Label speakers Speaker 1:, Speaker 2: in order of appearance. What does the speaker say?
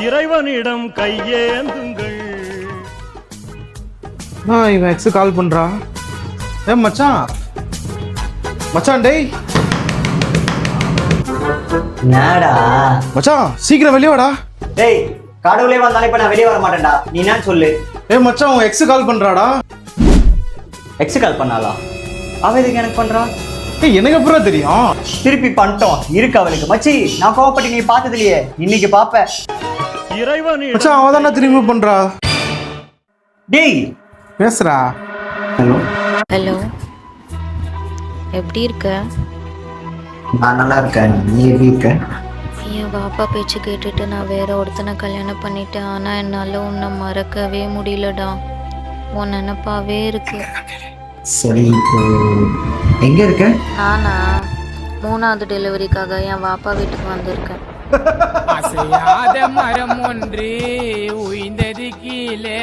Speaker 1: இறைவனிடம் கையேந்துங்கள்.
Speaker 2: இவன் எக்ஸ் கால் பண்றா. மச்சான் மச்சான் டேய்
Speaker 3: என்னடா
Speaker 2: மச்சான் சீக்கிரம் வெளியே வாடா.
Speaker 3: டேய் கடவுளே வந்தாலும் இப்ப நான் வெளியே வர மாட்டேன்டா. நீ என்ன சொல்லு.
Speaker 2: மச்சான் உன் எக்ஸ் கால் பண்றாடா.
Speaker 3: எக்ஸ் கால் பண்ணாளா? அவ எதுக்கு எனக்கு பண்றா?
Speaker 2: எனக்கு அப்புறம் தெரியும்.
Speaker 3: திருப்பி பண்ணிட்டோம் இருக்கு அவளுக்கு. மச்சி நான் கோவப்பட்டு நீ பார்த்தது இல்லையே, இன்னைக்கு பாப்ப.
Speaker 2: மச்சான் அவ தானே திரும்பி பண்றா.
Speaker 3: டேய்
Speaker 2: பேசுறா.
Speaker 3: ஹலோ
Speaker 4: ஹலோ, எப்படி இருக்க?
Speaker 3: நான் நல்லா இருக்கேன், நீ எப்படி இருக்க?
Speaker 4: என் பாப்பா பேச்சு கேட்டுட்டு நான் வேற ஒருத்தனை கல்யாணம் பண்ணிட்டேன். ஆனா என்னால உன்னை மறக்கவே முடியலடா. உன் நினப்பாவே இருக்கு.
Speaker 3: சரி இப்போ எங்க இருக்க?
Speaker 4: நானா 3வது டெலிவரிக்காக என் பாப்பா வீட்டுக்கு வந்திருக்கேன்.
Speaker 5: அசையாத மரம் ஒன்று உய்ந்தது கீழே